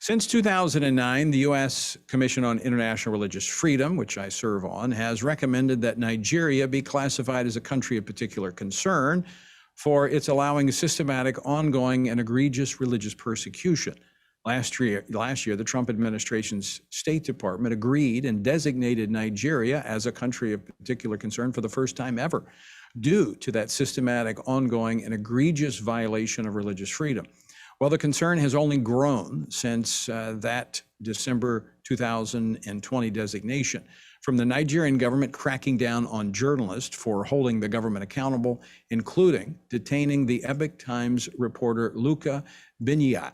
Since 2009, the U.S. Commission on International Religious Freedom, which I serve on, has recommended that Nigeria be classified as a country of particular concern for its allowing systematic, ongoing, and egregious religious persecution. Last year, the Trump administration's State Department agreed and designated Nigeria as a country of particular concern for the first time ever, due to that systematic, ongoing, and egregious violation of religious freedom. Well, the concern has only grown since that December 2020 designation, from the Nigerian government cracking down on journalists for holding the government accountable, including detaining the Epoch Times reporter Luka Binniyat.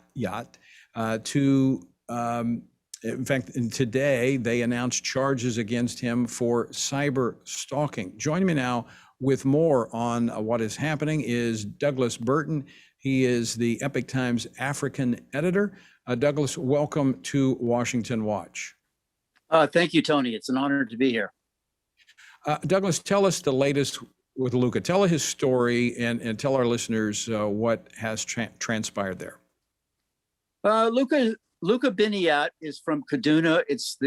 In fact, today they announced charges against him for cyber stalking. Joining me now with more on what is happening is Douglas Burton. He is the Epoch Times African editor. Douglas, welcome to Washington Watch. Thank you, Tony. It's an honor to be here. Douglas, tell us the latest with Luka. Tell his story and tell our listeners what has transpired there. Luka Binniyat is from Kaduna. It's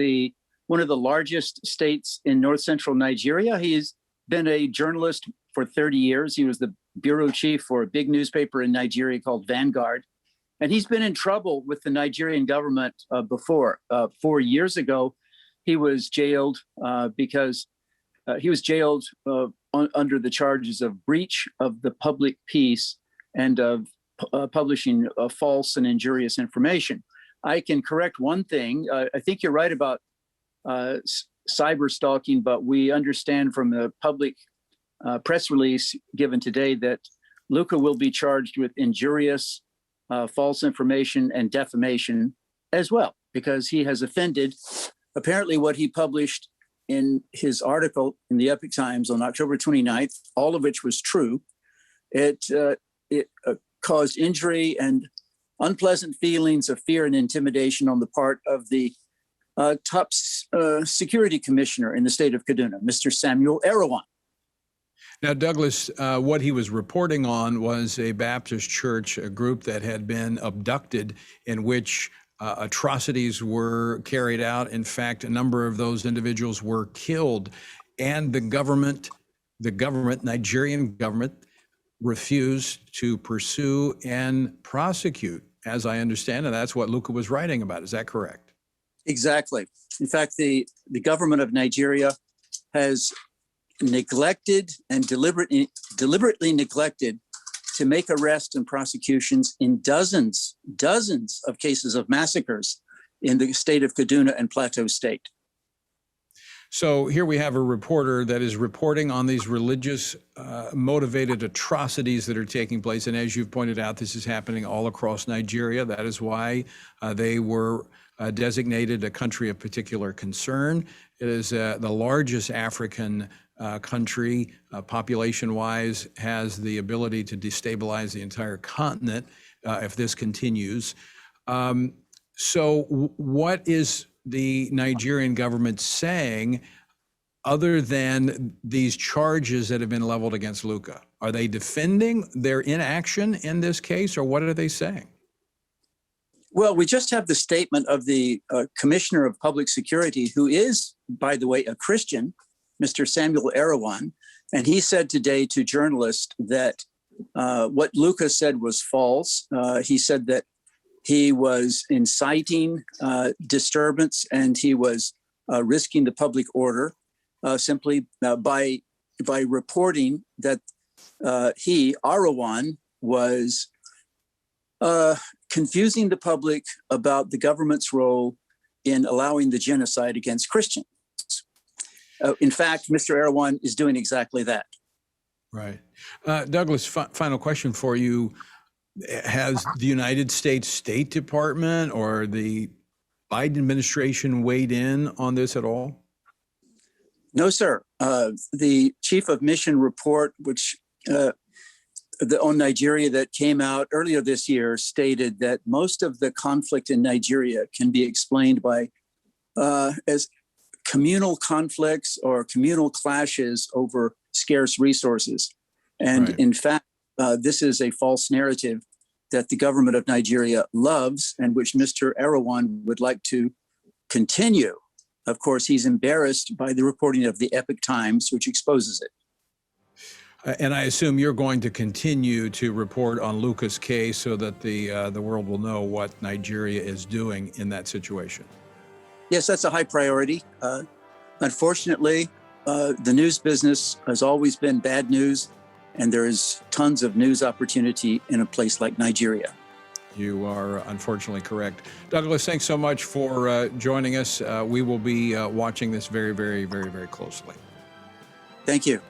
one of the largest states in north central Nigeria. He's been a journalist for 30 years. He was the bureau chief for a big newspaper in Nigeria called Vanguard. And he's been in trouble with the Nigerian government before. 4 years ago, he was jailed because he was jailed under the charges of breach of the public peace and of publishing false and injurious information. I can correct one thing. I think you're right about cyber stalking, but we understand from the public press release given today that Luka will be charged with injurious, false information and defamation as well, because he has offended. Apparently what he published in his article in the Epoch Times on October 29th, all of which was true, it caused injury and unpleasant feelings of fear and intimidation on the part of the top security commissioner in the state of Kaduna, Mr. Samuel Erawan. Now, Douglas, what he was reporting on was a Baptist church, a group that had been abducted, in which atrocities were carried out. In fact, a number of those individuals were killed, and the Nigerian government, refused to pursue and prosecute, as I understand, and that's what Luka was writing about. Is that correct? Exactly. In fact, the government of Nigeria has neglected and deliberately neglected to make arrests and prosecutions in dozens of cases of massacres in the state of Kaduna and Plateau State. So here we have a reporter that is reporting on these religious motivated atrocities that are taking place. And as you've pointed out, this is happening all across Nigeria. That is why they were designated a country of particular concern. It is the largest African country, population-wise, has the ability to destabilize the entire continent if this continues. So what is the Nigerian government saying other than these charges that have been leveled against Luka? Are they defending their inaction in this case, or what are they saying? Well, we just have the statement of the Commissioner of Public Security, who is, by the way, a Christian, Mr. Samuel Erawan, and he said today to journalists that what Luka said was false. He said that he was inciting disturbance and he was risking the public order simply by reporting that Erawan, was confusing the public about the government's role in allowing the genocide against Christians. In fact, Mr. Erawan is doing exactly that. Right. Douglas, final question for you. Has the United States State Department or the Biden administration weighed in on this at all? No, sir. The Chief of Mission report, which on Nigeria that came out earlier this year, stated that most of the conflict in Nigeria can be explained by as communal conflicts or communal clashes over scarce resources. And right. In fact, this is a false narrative. that the government of Nigeria loves and which Mr. Erdogan would like to continue. Of course, he's embarrassed by the reporting of the Epoch Times, which exposes it. And I assume you're going to continue to report on Luka's case so that the world will know what Nigeria is doing in that situation. Yes, that's a high priority. Unfortunately, the news business has always been bad news, and there is tons of news opportunity in a place like Nigeria. You are unfortunately correct. Douglas, thanks so much for joining us. We will be watching this very, very, very, very closely. Thank you.